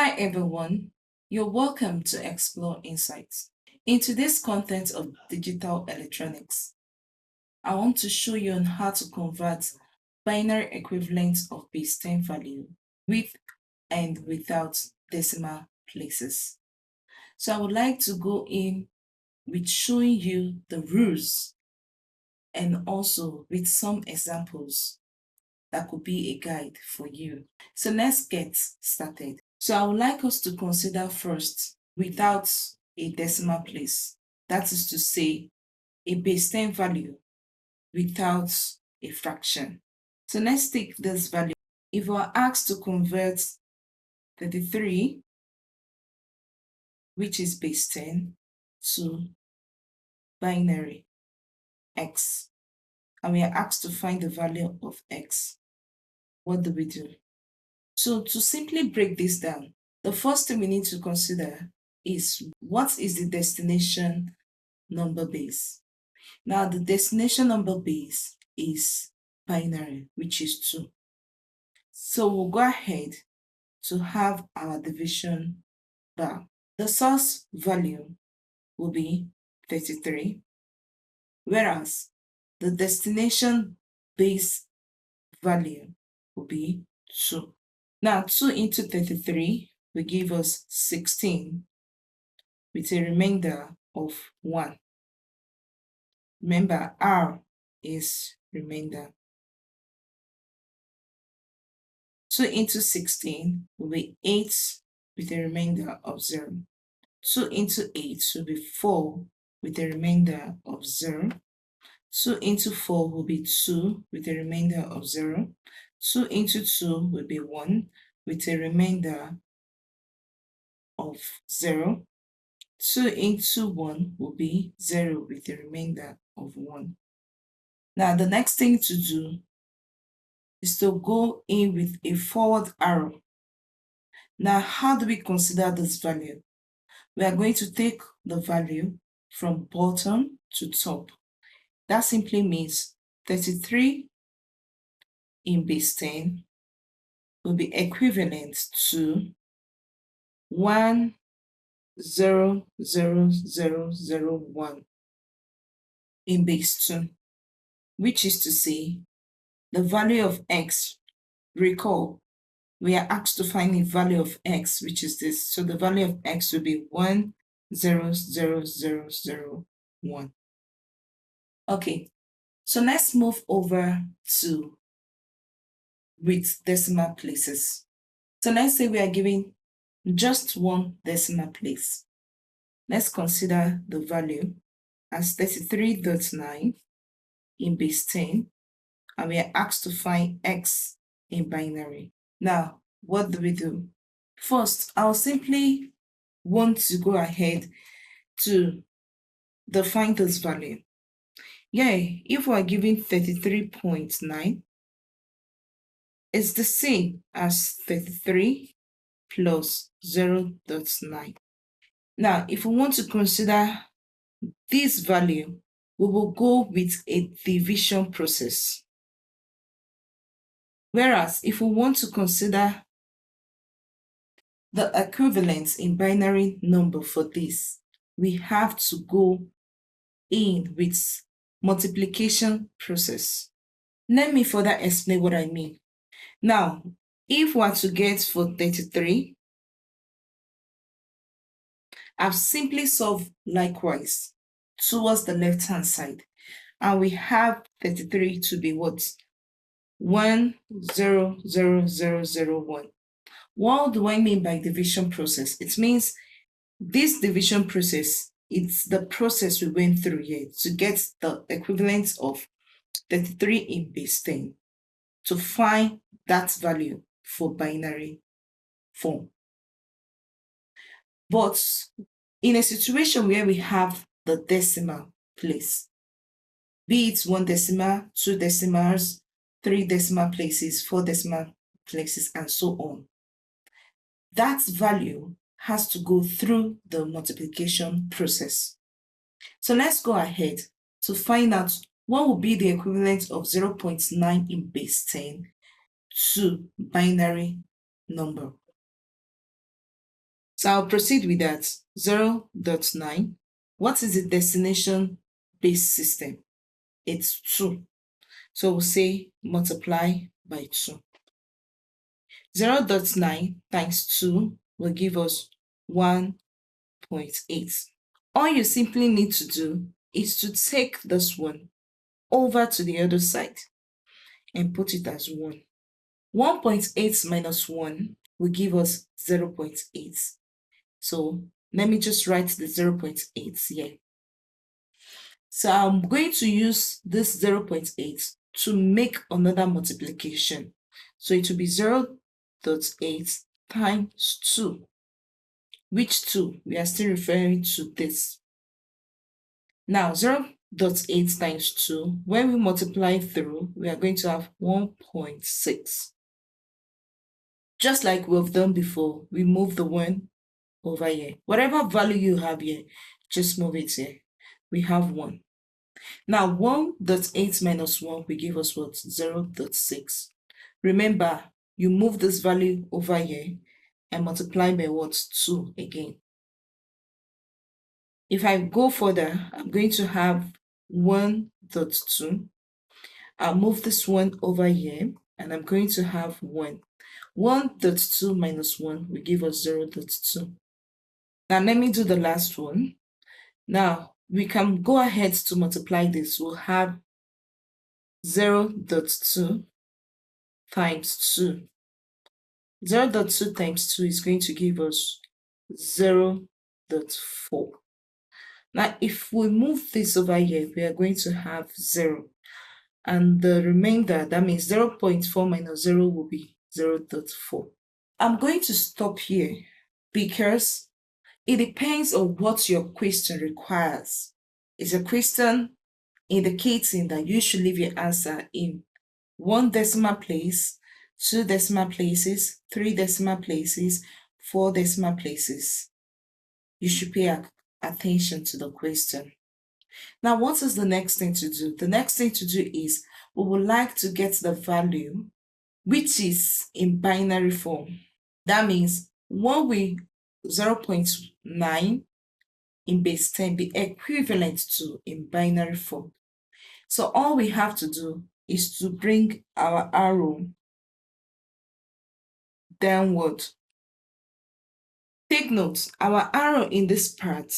Hi everyone, you're welcome to Explore Insights. In today's content of digital electronics, I want to show you on how to convert binary equivalents of base 10 value with and without decimal places. So I would like to go in with showing you the rules and also with some examples that could be a guide for you. So let's get started. So I would like us to consider first without a decimal place. That is to say, a base 10 value without a fraction. So let's take this value. If we're asked to convert 33, which is base 10, to binary x, and we are asked to find the value of x, what do we do? So to simply break this down, the first thing we need to consider is what is the destination number base. Now the destination number base is binary, which is 2. So we'll go ahead to have our division bar. The source value will be 33, whereas the destination base value will be 2. Now 2 into 33 will give us 16 with a remainder of 1. Remember, R is remainder. 2 into 16 will be 8 with a remainder of 0. 2 into 8 will be 4 with a remainder of 0. 2 into 4 will be 2 with a remainder of 0. 2 into 2 will be 1 with a remainder of 0. 2 into 1 will be 0 with a remainder of 1. Now the next thing to do is to go in with a forward arrow. Now how do we consider this value? We are going to take the value from bottom to top. That simply means 33 in base 10 will be equivalent to 1,0,0,0,0,1 in base 2, which is to say the value of x. Recall, we are asked to find the value of x, which is this. So the value of x will be 1,0,0,0,0,1. Okay, so let's move over to with decimal places. So let's say we are given just one decimal place. Let's consider the value as 33.9 in base 10, and we are asked to find x in binary. Now, what do we do? First, I'll simply want to go ahead to define this value. If we're given 33.9, it's the same as 33 plus 0.9. Now, if we want to consider this value, we will go with a division process. Whereas, if we want to consider the equivalence in binary number for this, we have to go in with multiplication process. Let me further explain what I mean. Now, if we are to get for 33, I've simply solved likewise towards the left-hand side. And we have 33 to be what? 1,0,0,0,0,1. What do I mean by division process? It means this division process, it's the process we went through here to get the equivalent of 33 in base 10 to find that value for binary form. But in a situation where we have the decimal place, be it 1 decimal, 2 decimals, 3 decimal places, 4 decimal places, and so on, that value has to go through the multiplication process. So let's go ahead to find out what will be the equivalent of 0.9 in base 10 to binary number. So I'll proceed with that. 0.9. What is the destination base system? It's 2. So we'll say multiply by 2. 0.9 times 2 will give us 1.8. All you simply need to do is to take this one over to the other side and put it as 1. 1.8 minus 1 will give us 0.8. So let me just write the 0.8 here. So I'm going to use this 0.8 to make another multiplication. So it will be 0.8 times 2. Which 2? We are still referring to this. Now 0.8 times 2, when we multiply through, we are going to have 1.6. Just like we've done before, we move the 1 over here. Whatever value you have here, just move it here. We have 1. Now 1.8 minus 1 will give us what? 0.6. Remember, you move this value over here and multiply by what? 2 again. If I go further, I'm going to have 1.2. I'll move this 1 over here and I'm going to have 1. 1.2 minus 1 will give us 0.2. Now let me do the last one. Now we can go ahead to multiply this. We'll have 0.2 times 2. 0.2 times 2 is going to give us 0.4. Now if we move this over here, we are going to have 0. And the remainder, that means 0.4 minus 0 will be 0.4. I'm going to stop here because it depends on what your question requires. Is your question indicating that you should leave your answer in 1 decimal place, 2 decimal places, 3 decimal places, 4 decimal places? You should pay attention to the question. Now, what is the next thing to do? The next thing to do is we would like to get the value which is in binary form. That means when we 0.9 in base 10 be equivalent to in binary form. So all we have to do is to bring our arrow downward. Take note, our arrow in this part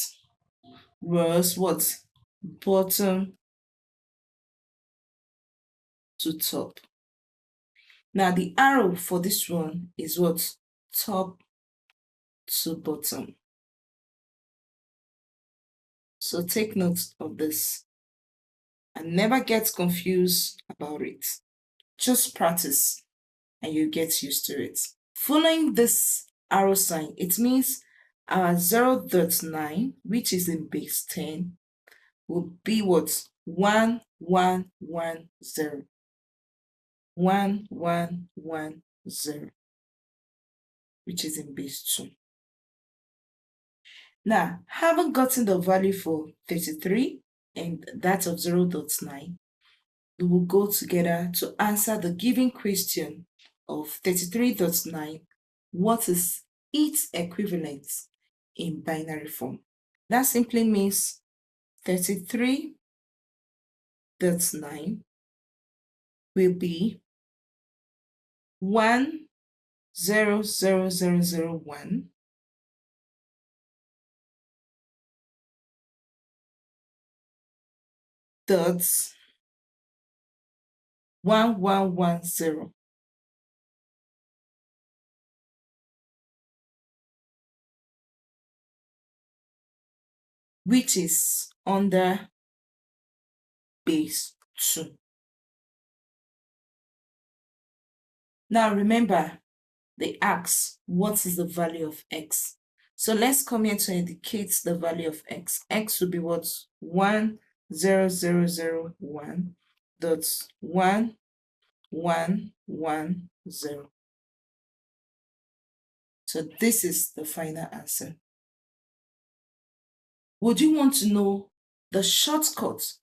was what? Bottom to top. Now the arrow for this one is what? Top to bottom. So take note of this and never get confused about it. Just practice and you get used to it. Following this arrow sign, it means our 0.9, which is in base 10, will be what? 1, 1, 1, 0. 1, 1, 1, 0, which is in base 2. Now, having gotten the value for 33 and that of 0.9, we will go together to answer the given question of 33.9. What is its equivalent in binary form? That simply means 33.9 will be 1,0,0,0,0,1 dot 1110, which is under base 2. Now remember, they ask what is the value of x. So let's come here to indicate the value of x. X will be what? 1,0,0,0,1 dot 1,1,1,0. So this is the final answer. Would you want to know the shortcut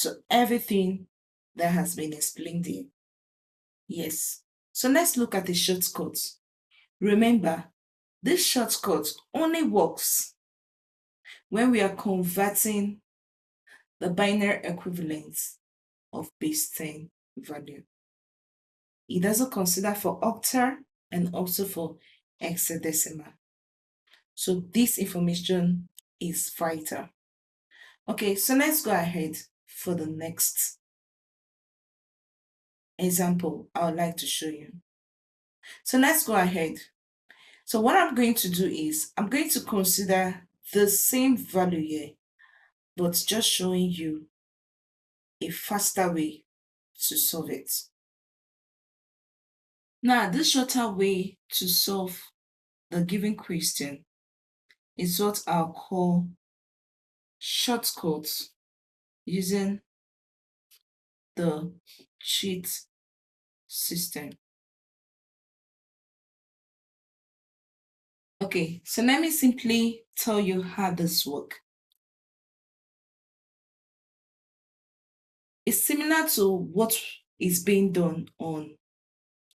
to everything that has been explained here? Yes. So let's look at the shortcuts. Remember, This shortcut only works when we are converting the binary equivalent of base 10 value. It doesn't consider for octal and also for hexadecimal. So this information is vital. Okay, so let's go ahead for the next example I would like to show you. So let's go ahead. So what I'm going to do is I'm going to consider the same value here, but just showing you a faster way to solve it. Now, this shorter way to solve the given question is what I'll call shortcuts using the cheat system. Okay, so let me simply tell you how this works. It's similar to what is being done on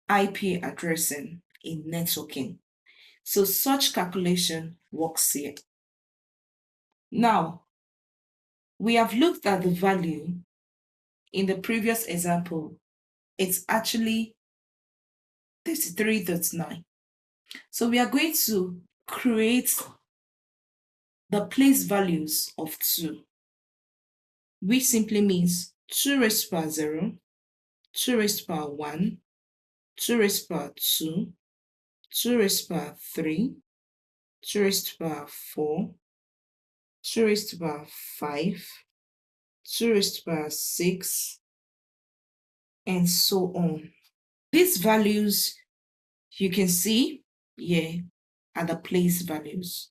IP addressing in networking. So such calculation works here. Now, we have looked at the value in the previous example. It's actually 33.9. So we are going to create the place values of 2, which simply means 2 raised to power 0, 2 raised to power 1, 2 raised to power 2, 2 raised to power 3, 2 raised to power 4, 2 raised to power 5, 2 raised to power 6, and so on. These values you can see here are the place values.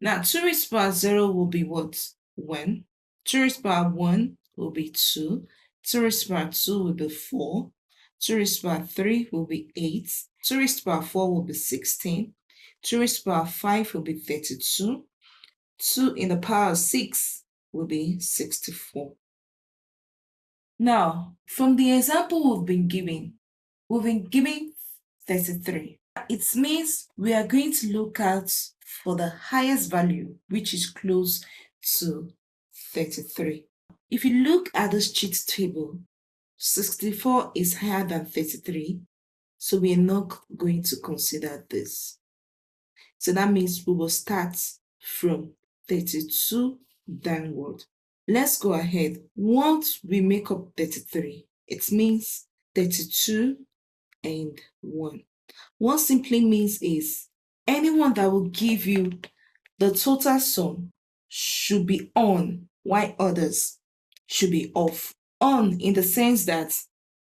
Now 2 raised to power 0 will be what? 1. 2 raised to power 1 will be 2. 2 raised to power 2 will be 4. 2 raised to power 3 will be 8. 2 raised to power 4 will be 16. 2 raised to power 5 will be 32. 2 in the power of 6 will be 64. Now, from the example we've been given 33. It means we are going to look out for the highest value, which is close to 33. If you look at this cheat table, 64 is higher than 33, so we are not going to consider this. So that means we will start from 32 downward. Let's go ahead. Once we make up 33, it means 32 and 1. What simply means is anyone that will give you the total sum should be on, while others should be off. On in the sense that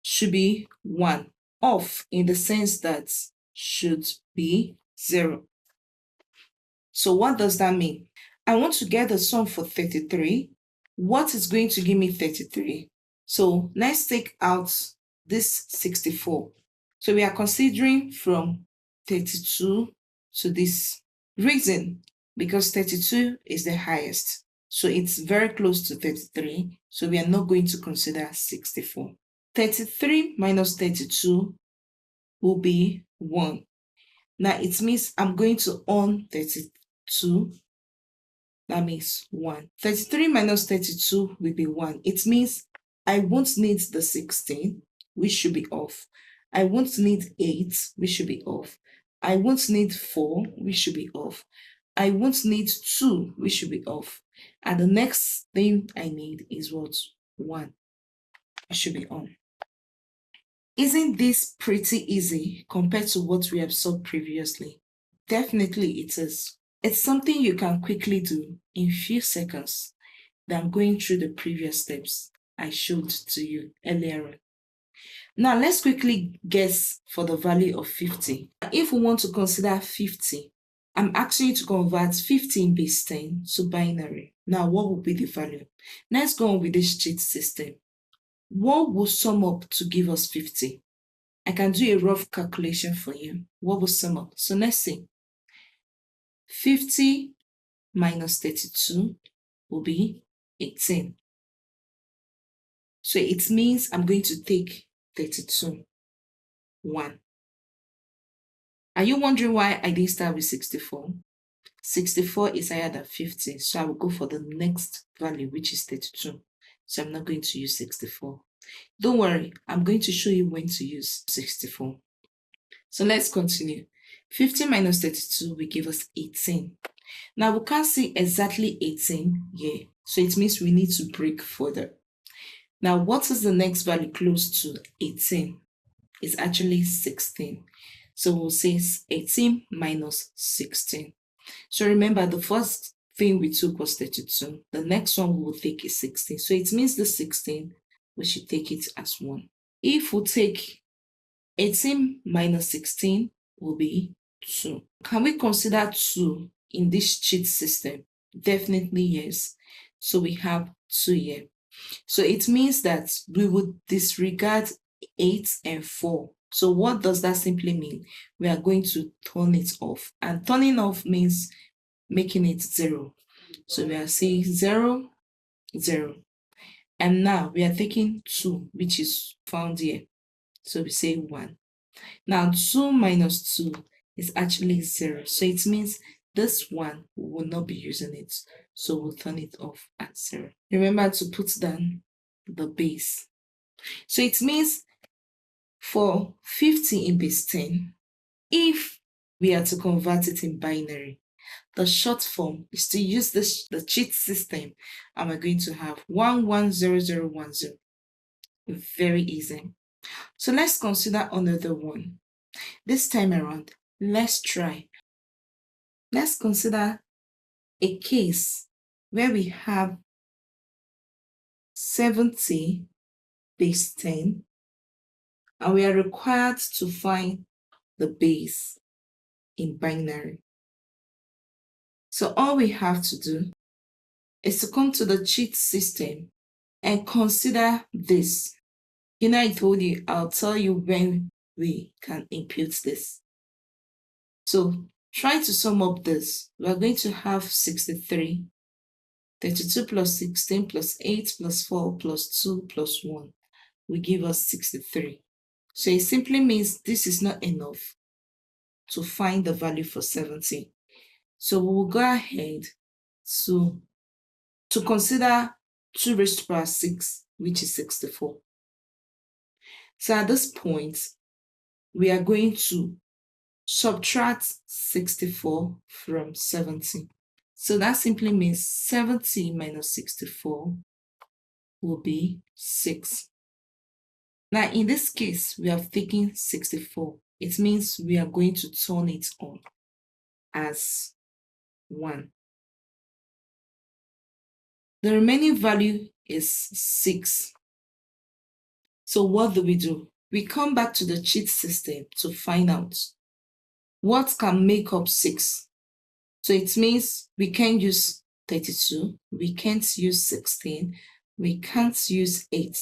should be 1. Off in the sense that should be 0. So what does that mean? I want to get the sum for 33. What is going to give me 33? So let's take out this 64. So we are considering from 32 to this. Reason, because 32 is the highest. So it's very close to 33. So we are not going to consider 64. 33 minus 32 will be 1. Now it means I'm going to on 32. That means 1. 33 minus 32 will be 1. It means I won't need the 16, which should be off. I won't need 8, which should be off. I won't need 4, which should be off. I won't need 2, which should be off. And the next thing I need is what? 1. It should be on. Isn't this pretty easy compared to what we have solved previously? Definitely it is. It's something you can quickly do in few seconds than going through the previous steps I showed to you earlier on. Now let's quickly guess for the value of 50. If we want to consider 50, I'm asking you to convert 50 in base 10 to binary. Now what will be the value? Let's go on with this cheat system. What will sum up to give us 50? I can do a rough calculation for you. What will sum up? So let's see. 50 minus 32 will be 18. So it means I'm going to take 32, 1. Are you wondering why I didn't start with 64? 64 is higher than 50, so I will go for the next value, which is 32. So I'm not going to use 64. Don't worry, I'm going to show you when to use 64. So let's continue. 50 minus 32 will give us 18. Now we can't see exactly 18 here, so it means we need to break further. Now what is the next value close to 18? It's actually 16. So we'll say 18 minus 16. So remember, the first thing we took was 32. The next one we will take is 16. So it means the 16, we should take it as 1. If we take 18 minus 16 will be 2. Can we consider 2 in this cheat system? Definitely yes. So we have 2 here. So it means that we would disregard 8 and 4. So what does that simply mean? We are going to turn it off. And turning off means making it 0. So we are saying 0, 0. And now we are taking 2, which is found here. So we say 1. Now 2 minus 2 is actually 0. So it means this one we will not be using it. So we'll turn it off at 0. Remember to put down the base. So it means for 50 in base 10, if we are to convert it in binary, the short form is to use the cheat system, and we're going to have 110010. Very easy. So let's consider another one. This time around, let's try. Let's consider a case where we have 70 base 10, and we are required to find the base in binary. So all we have to do is to come to the cheat system and consider this. You know, I told you, I'll tell you when we can impute this. So try to sum up this. We're going to have 63, 32 plus 16 plus 8 plus 4 plus 2 plus 1 will give us 63. So it simply means this is not enough to find the value for 70. So we will go ahead to consider 2 raised to the power 6, which is 64. So at this point, we are going to subtract 64 from 70. So that simply means 70 minus 64 will be 6. Now, in this case, we have taken 64. It means we are going to turn it on as 1. The remaining value is 6. So what do? We come back to the cheat system to find out what can make up 6. So it means we can use 32, we can't use 16, we can't use 8.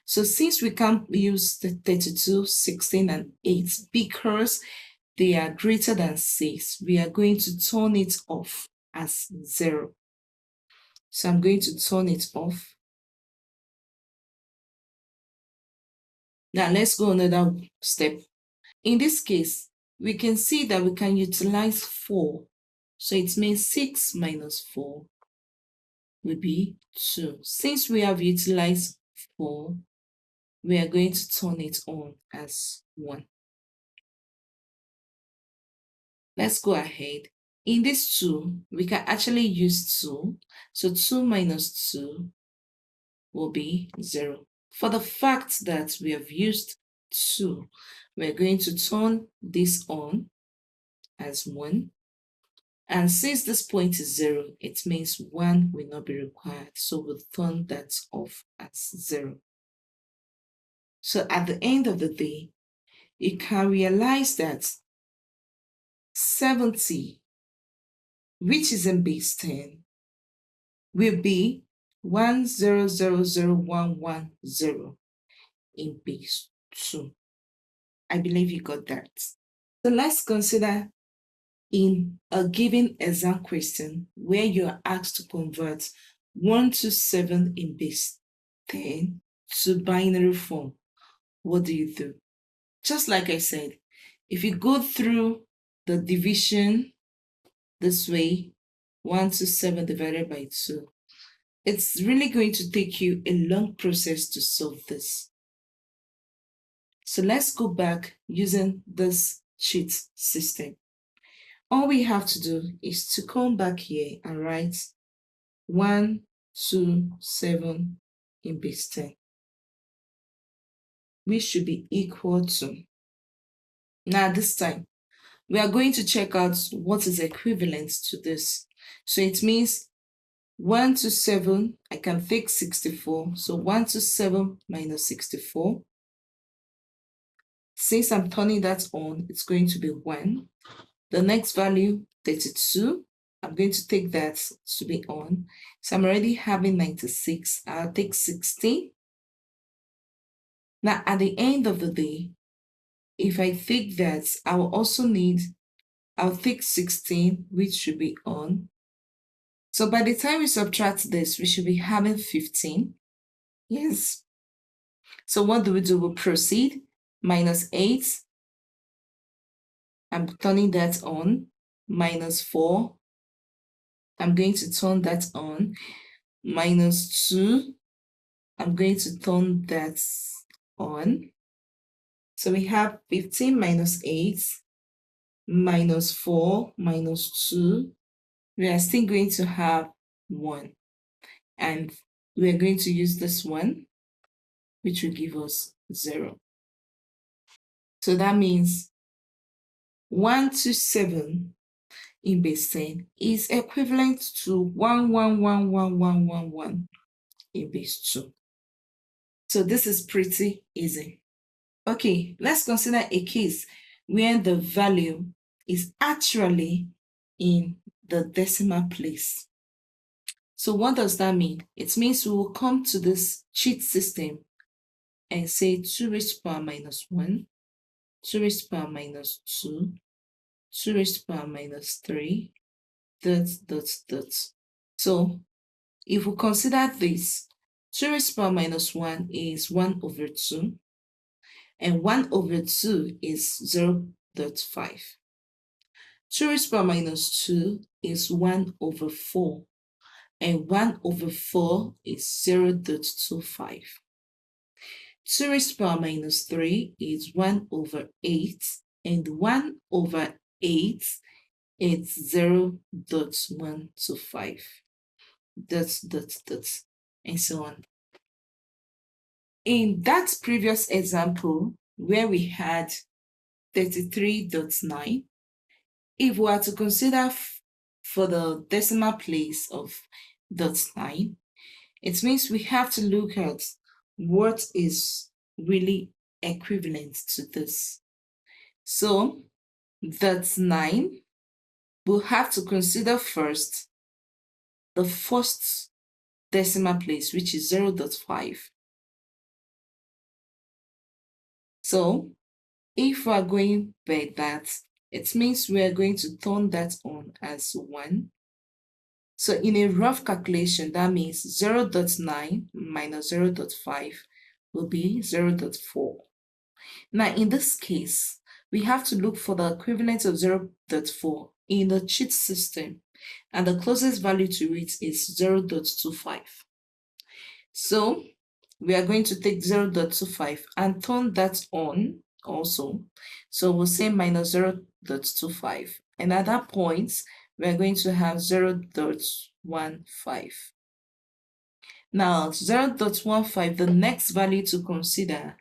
So since we can't use the 32, 16, and 8 because they are greater than 6, we are going to turn it off as 0. So I'm going to turn it off. Now let's go another step. In this case, we can see that we can utilize 4. So it means 6 minus 4 will be 2. Since we have utilized 4, we are going to turn it on as 1. Let's go ahead. In this 2, we can actually use 2. So 2 minus 2 will be 0. For the fact that we have used 2, we're going to turn this on as 1. And since this point is 0, it means 1 will not be required. So we'll turn that off as 0. So at the end of the day, you can realize that 70, which is in base 10, will be 1000110 in base 2. I believe you got that. So let's consider in a given exam question where you are asked to convert 127 in base 10 to binary form. What do? Just like I said, if you go through the division this way, 127 divided by 2. It's really going to take you a long process to solve this. So let's go back using this cheat system. All we have to do is to come back here and write 127 in base 10, which should be equal to. Now this time, we are going to check out what is equivalent to this. So it means 127, I can take 64. So 127 minus 64. Since I'm turning that on, it's going to be 1. The next value, 32. I'm going to take that to be on. So I'm already having 96. I'll take 16. Now, at the end of the day, if I take that, I'll take 16, which should be on. So by the time we subtract this, we should be having 15. Yes. So what do? We'll proceed. Minus 8. I'm turning that on. Minus 4. I'm going to turn that on. Minus 2. I'm going to turn that on. So we have 15 minus 8, minus 4, minus 2. We are still going to have 1. And we are going to use this one, which will give us 0. So that means 127 in base 10 is equivalent to 1111111 in base 2. So this is pretty easy. Okay, let's consider a case where the value is actually in the decimal place. So what does that mean? It means we will come to this cheat system and say 2 raised to power minus 1, 2 raised to power minus 2, 2 raised to power minus 3, dot, dot, dot. So if we consider this, 2 raised to power minus 1 is 1 over 2, and 1 over 2 is 0.5. 2 raised to power minus 2 is 1 over 4, and 1 over 4 is 0.25. 2 raised to power minus 3 is 1 over 8, and 1 over 8 is 0.125. And so on. In that previous example, where we had 33.9, if we were to consider for the decimal place of .9, it means we have to look at what is really equivalent to this. So .9, we'll have to consider first the first decimal place, which is 0.5. So if we are going by that, it means we are going to turn that on as 1. So in a rough calculation, that means 0.9 minus 0.5 will be 0.4. Now in this case, we have to look for the equivalent of 0.4 in the cheat system, and the closest value to it is 0.25. So we are going to take 0.25 and turn that on also. So we'll say minus 0.25. And at that point, we are going to have 0.15. Now, 0.15, the next value to consider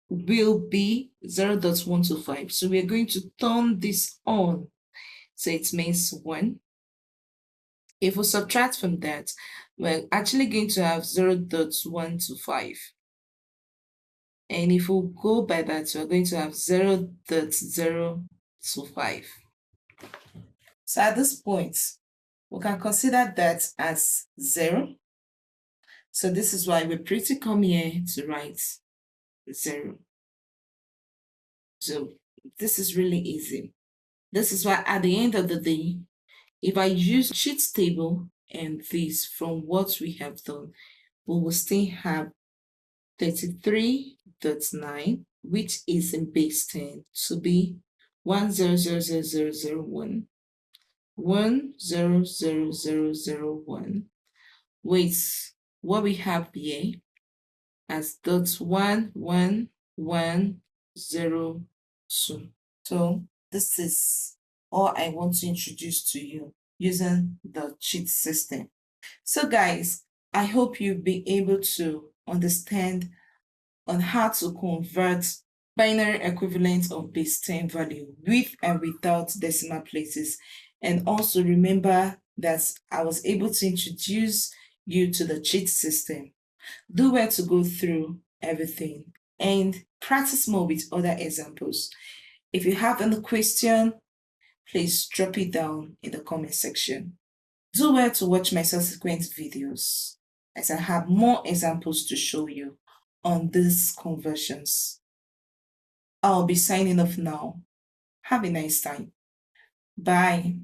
will be 0.125. So we are going to turn this on. So it means 1. If we subtract from that, we're actually going to have 0.125. And if we go by that, we're going to have 0.025. So at this point, we can consider that as 0. So this is why we pretty come here to write 0. So this is really easy. This is why at the end of the day, if I use cheat table and this from what we have done, we will still have 33.9, which is in base 10, to be 1000001, 1000001 with what we have here as .1102. So this is all I want to introduce to you using the cheat system. So guys, I hope you'll be able to understand on how to convert binary equivalent of base 10 value with and without decimal places. And also remember that I was able to introduce you to the cheat system. Do well to go through everything and practice more with other examples. If you have any question, please drop it down in the comment section. Do well to watch my subsequent videos as I have more examples to show you on these conversions. I'll be signing off now. Have a nice time. Bye.